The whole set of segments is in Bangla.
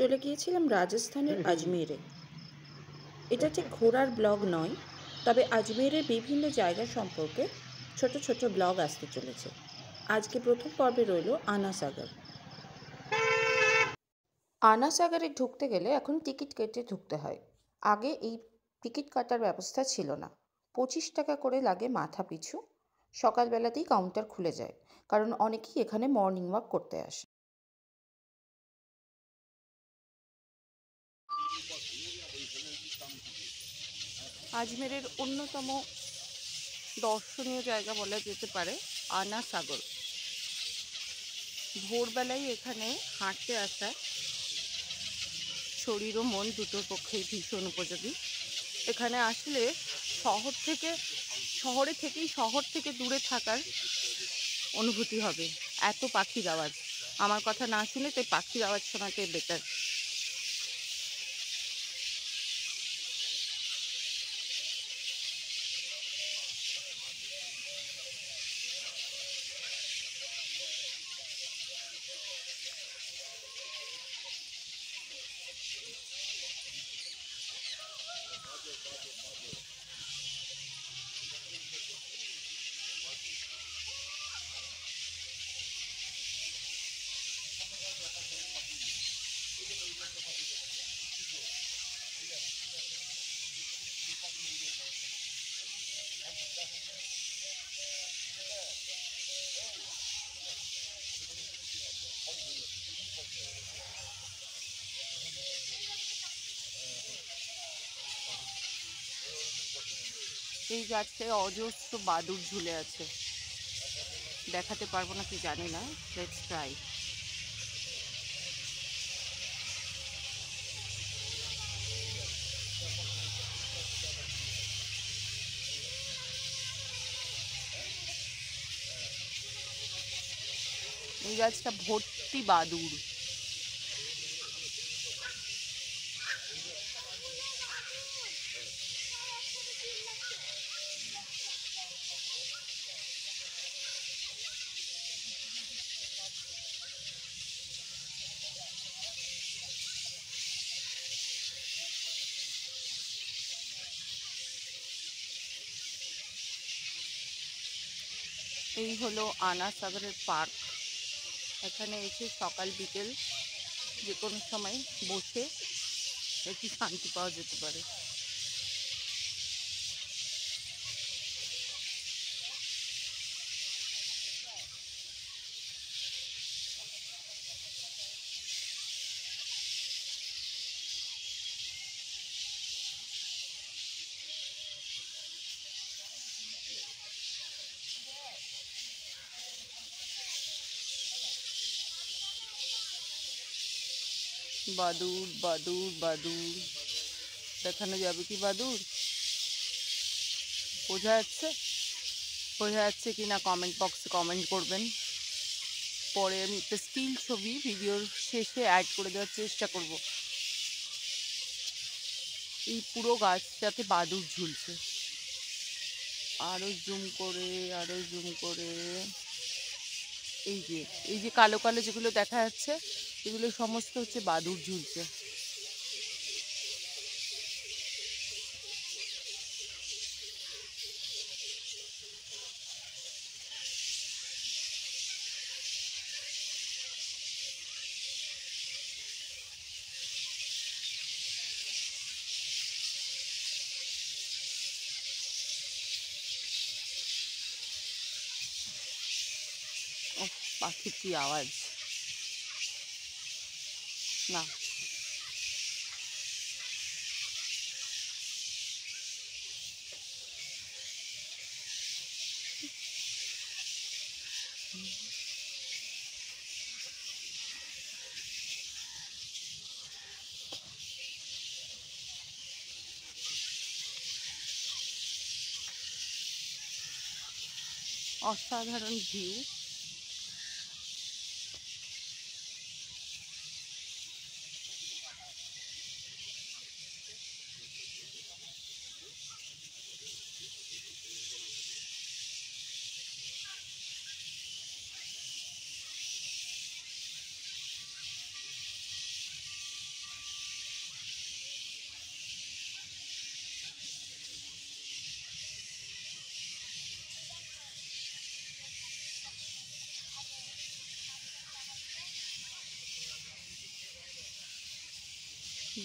চলে গিয়েছিলাম রাজস্থানের আজমেরে। এটা ঠিক ঘোরার ব্লগ নয়, তবে আজমেরের বিভিন্ন জায়গা সম্পর্কে ছোট ছোট ব্লগ আসতে চলেছে। আজকে প্রথম পর্বে রইল আনাসাগর। আনাসাগরে ঢুকতে গেলে এখন টিকিট কেটে ঢুকতে হয়। আগে এই টিকিট কাটার ব্যবস্থা ছিল না। 25 টাকা করে লাগে মাথা পিছু। সকালবেলাতেই কাউন্টার খুলে যায়, কারণ অনেকেই এখানে মর্নিং ওয়াক করতে আসে। আজমেরের অন্যতম দর্শনীয় জায়গা বলা যেতে পারে আনাসাগর। ভোরবেলায় এখানে হাঁটতে আসা শরীর ও মন দুটোর পক্ষেই ভীষণ উপযোগী। এখানে আসলে শহর থেকে দূরে থাকার অনুভূতি হবে। এত পাখির আওয়াজ, আমার কথা না শুনে তাই পাখির আওয়াজ শোনাতে বেটার। এই গাছটায় অজস্র বাদুড় ঝুলে আছে। দেখাতে পারবো না কি জানি না, লেটস ট্রাই। এই গাছটা ভর্তি বাদুড়। এই হলো আনাসাগরের পার্ক। এখানে এসে সকাল বিকেল যে কোনো সময় বসে একটু শান্তি পাওয়া যেতে পারে। বাদুড় বাদুড় বাদুড়, দেখানো যাবে কি বাদুড়? বোঝা যাচ্ছে কি না কমেন্ট বক্সে কমেন্ট করবেন। পরে আমি একটা স্টিল ছবি ভিডিওর শেষে অ্যাড করে দেওয়ার চেষ্টা করব। এই পুরো গাছটাতে বাদুড় ঝুলছে। আরো জুম করে, আরো জুম করে, এই যে এই যে কালো কালো যেগুলো দেখা যাচ্ছে, এগুলো সমস্ত হচ্ছে বাদুড় ঝুলছে। ও, পাখির কি আওয়াজ! না, অসাধারণ ভিউ।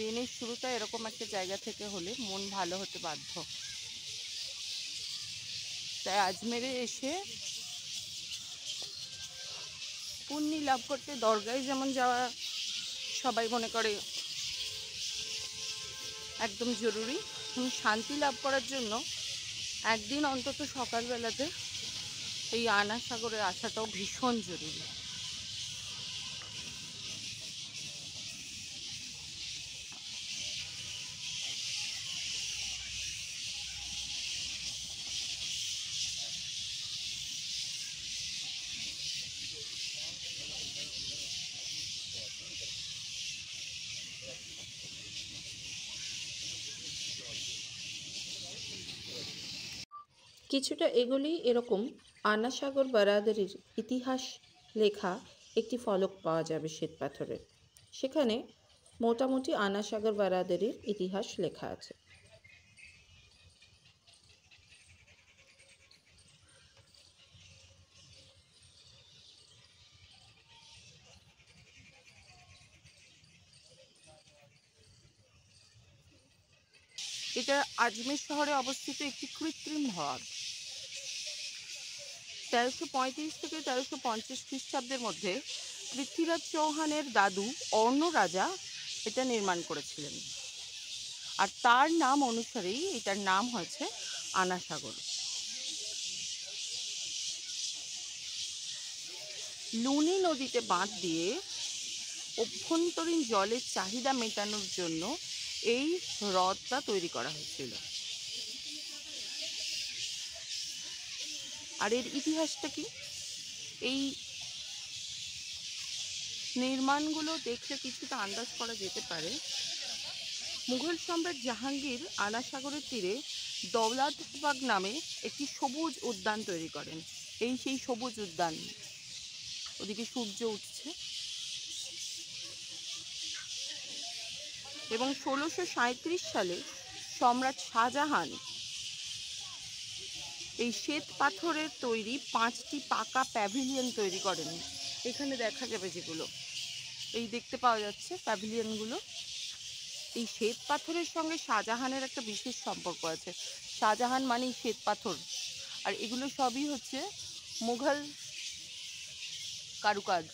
দিনের শুরুটা এরকম একটা জায়গা থেকে হলে মন ভালো হতে বাধ্য। তাই আজমেরে এসে পুণ্যি লাভ করতে দরগায় যেমন যাওয়া সবাই মনে করে একদম জরুরি, শান্তি লাভ করার জন্য একদিন অন্তত সকালবেলাতে এই আনা সাগরে আসাটাও ভীষণ জরুরি। কিছুটা এগুলি এরকম আনা সাগর বারাদারির ইতিহাস লেখা একটি ফলক পাওয়া যাবে শ্বেতপাথরের। সেখানে মোটামুটি আনা সাগর বারাদারির ইতিহাস লেখা আছে। এটা আজমের শহরে অবস্থিত একটি কৃত্রিম হ্রদ। 1335 থেকে 1350 খ্রিস্টাব্দের মধ্যে পৃথ্বীরাজ চৌহানের দাদু অর্ণ রাজা এটা নির্মাণ করেছিলেন, আর তার নাম অনুসারেই এটার নাম হয়েছে আনা সাগর। লুনি নদীতে বাঁধ দিয়ে অভ্যন্তরীণ জলের চাহিদা মেটানোর জন্য এই হ্রদটা তৈরি করা হয়েছিল। আর এর ইতিহাসটা কি? এই নির্মাণগুলো দেখলে কিছুটা আন্দাজ করা যেতে পারে। মুঘল সম্রাট জাহাঙ্গীর আনা সাগরের তীরে দৌলতবাগ নামে একটি সবুজ উদ্যান তৈরি করেন। এই সেই সবুজ উদ্যান, ওদিকে সূর্য উঠছে। এবং 1637 সালে সম্রাট শাহজাহান এই শ্বেত পাথরের তৈরি 5টি পাকা প্যাভিলিয়ন তৈরি করেন। এখানে দেখা যাবে যেগুলো এই দেখতে পাওয়া যাচ্ছে প্যাভিলিয়নগুলো, এই শ্বেত পাথরের সঙ্গে শাহজাহানের একটা বিশেষ সম্পর্ক আছে। শাহজাহান মানেই শ্বেত পাথর, আর এগুলো সবই হচ্ছে মুঘল কারুকাজ।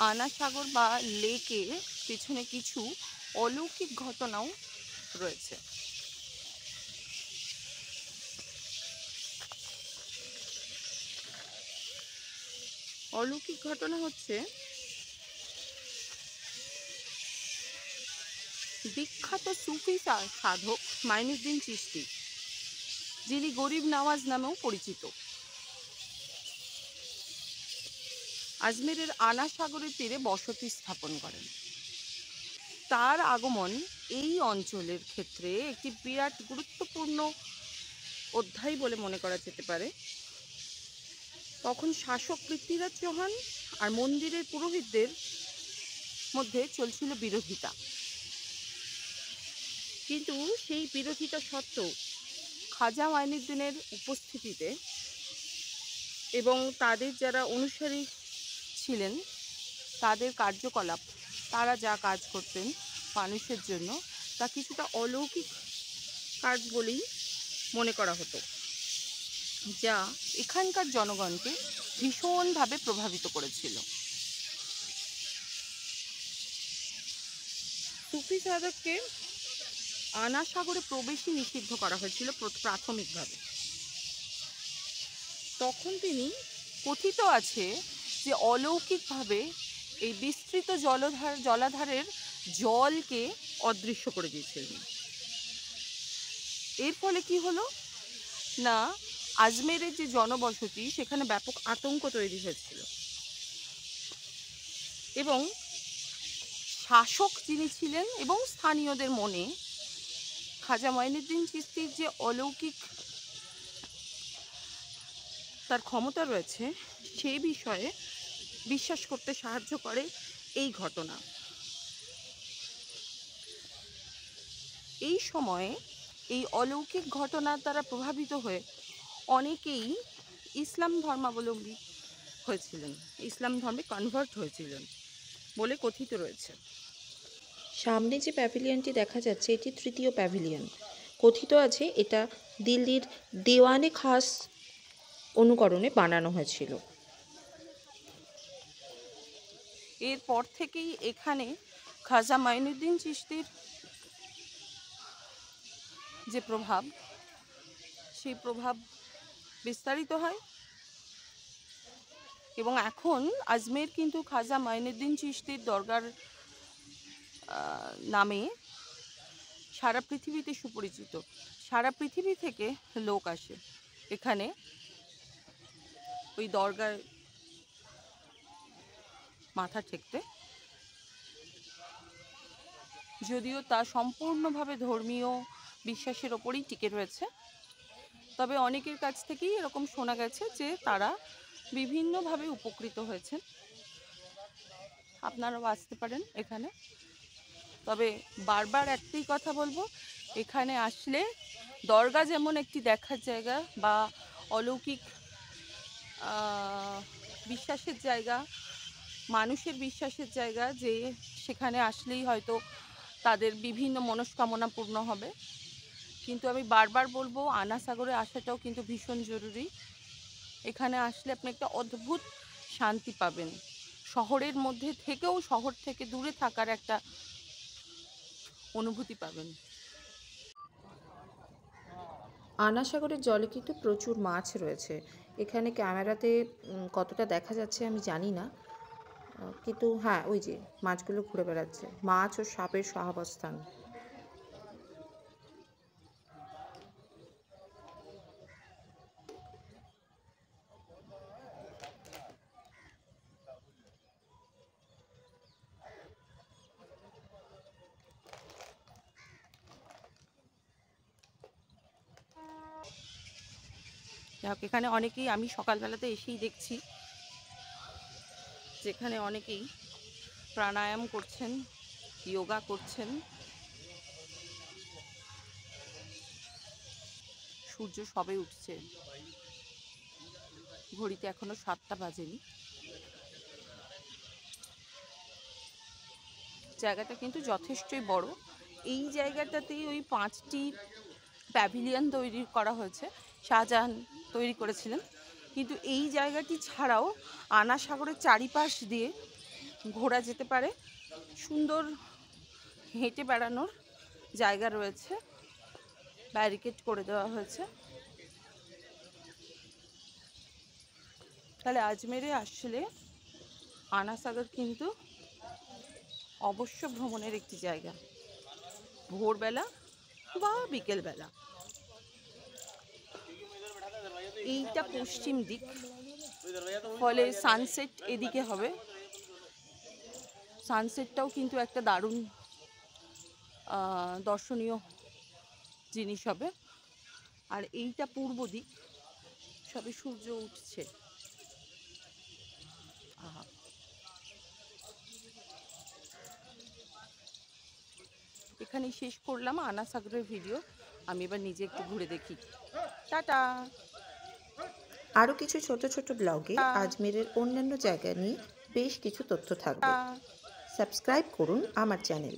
আনা সাগর বা লেকের পেছনে কিছু অলৌকিক ঘটনাও রয়েছে। অলৌকিক ঘটনা হচ্ছে বিখ্যাত সুফি সাধক মাইনুদ্দিন চিশতি, যিনি গরিব নওয়াজ নামেও পরিচিত, আজমেরের আনা সাগরের তীরে বসতি স্থাপন করেন। তার আগমন এই অঞ্চলের ক্ষেত্রে একটি বিরাট গুরুত্বপূর্ণ অধ্যায় বলে মনে করা যেতে পারে। তখন শাসক পৃথ্বীরাজ চৌহান আর মন্দিরের পুরোহিতদের মধ্যে চলছিল বিরোধিতা, কিন্তু সেই বিরোধিতা সত্ত্বেও খাজা মাইনুদ্দিনের উপস্থিতিতে এবং তাদের যারা অনুসারী ছিলেন তাদের কার্যকলাপ, তারা যা কাজ করতেন মানুষের জন্য, তা কিছুটা অলৌকিক কাজ বলেই মনে করা হতো, যা এখানকার জনগণকে ভীষণভাবে প্রভাবিত করেছিল। সুফি সাধককে আনা সাগরে প্রবেশই নিষিদ্ধ করা হয়েছিল প্রাথমিকভাবে। তখন তিনি কথিত আছে যে অলৌকিকভাবে এই বিস্তৃত জলাধারের জলকে অদৃশ্য করে দিয়েছিলেন। এর ফলে কি হলো না, আজমেরের যে জনবসতি সেখানে ব্যাপক আতঙ্ক তৈরি হয়েছিল, এবং শাসক যিনি ছিলেন এবং স্থানীয়দের মনে খাজা মাইনুদ্দিন চিশতির যে অলৌকিক তার ক্ষমতা রয়েছে সেই বিষয়ে বিশ্বাস করতে সাহায্য করে এই ঘটনা। এই সময়ে এই অলৌকিক ঘটনার দ্বারা প্রভাবিত হয়ে অনেকেই ইসলাম ধর্মাবলম্বী হয়েছিলেন, ইসলাম ধর্মে কনভার্ট হয়েছিলেন বলে কথিত রয়েছে। সামনে যে প্যাভিলিয়নটি দেখা যাচ্ছে এটি তৃতীয় প্যাভিলিয়ন। কথিত আছে এটা দিল্লির দেওয়ানে খাস অনুকরণে বানানো হয়েছিল। এরপর থেকেই এখানে খাজা মাইনুদ্দিন চিশতির যে প্রভাব, সেই প্রভাব বিস্তারিত হয় এবং এখন আজমের কিন্তু খাজা মাইনুদ্দিন চিশতির দরগার নামে সারা পৃথিবীতে সুপরিচিত। সারা পৃথিবী থেকে লোক আসে এখানে ওই দরগার মাথা ঠেকতে, যদিও তা সম্পূর্ণভাবে ধর্মীয় বিশ্বাসের ওপরেই টিকে রয়েছে। তবে অনেকের কাছ থেকেই এরকম শোনা গেছে যে তারা বিভিন্নভাবে উপকৃত হয়েছেন। আপনারাও আসতে পারেন এখানে। তবে বারবার একটাই কথা বলবো, এখানে আসলে দরগা যেমন একটি দেখার জায়গা বা অলৌকিক বিশ্বাসের জায়গা, মানুষের বিশ্বাসের জায়গা, যে সেখানে আসলেই হয়তো তাদের বিভিন্ন মনস্কামনা পূর্ণ হবে, কিন্তু আমি বারবার বলবো আনা সাগরে আসাটাও কিন্তু ভীষণ জরুরি। এখানে আসলে আপনি একটা অদ্ভুত শান্তি পাবেন, শহরের মধ্যে থেকেও শহর থেকে দূরে থাকার একটা অনুভূতি পাবেন। আনা সাগরের জলে কিন্তু প্রচুর মাছ রয়েছে। এখানে ক্যামেরাতে কতটা দেখা যাচ্ছে আমি জানি না, কিন্তু হ্যাঁ ওই যে মাছগুলো ঘুরে বেড়াচ্ছে, মাছ ও সাপের সহাবস্থান। যাক, এখানে অনেকেই, আমি সকালবেলাতে এসেই দেখছি যেখানে অনেকেই প্রাণায়াম করছেন, যোগা করছেন। সূর্য সবে উঠছে, ঘড়িতে এখনো 7টা বাজেনি। জায়গাটা কিন্তু যথেষ্টই বড়। এই জায়গাটাতেই ওই 5টি প্যাভিলিয়ন তৈরি করা হয়েছে, শাহজাহান তৈরি করেছিলেন। কিন্তু এই জায়গাটি ছাড়াও আনা সাগরের চারিপাশ দিয়ে ঘোরা যেতে পারে, সুন্দর হেঁটে বেড়ানোর জায়গা রয়েছে, ব্যারিকেড করে দেওয়া হয়েছে। তাহলে আজমেরে আসলে আনা সাগর কিন্তু অবশ্য ভ্রমণের একটি জায়গা, ভোরবেলা বা বিকেলবেলা। এইটা পশ্চিম দিক, ফলে সানসেট এদিকে হবে। সানসেটটাও কিন্তু একটা দারুণ দর্শনীয় জিনিস হবে। আর এইটা পূর্ব দিক, সবে সূর্য উঠছে। এখানেই শেষ করলাম আনা সাগরের ভিডিও। আমি এবার নিজে একটু ঘুরে দেখি। টাটা। আরও কিছু ছোট ছোট ব্লগে আজমেরের অন্যান্য জায়গা নিয়ে বেশ কিছু তথ্য থাকবে। সাবস্ক্রাইব করুন আমার চ্যানেল।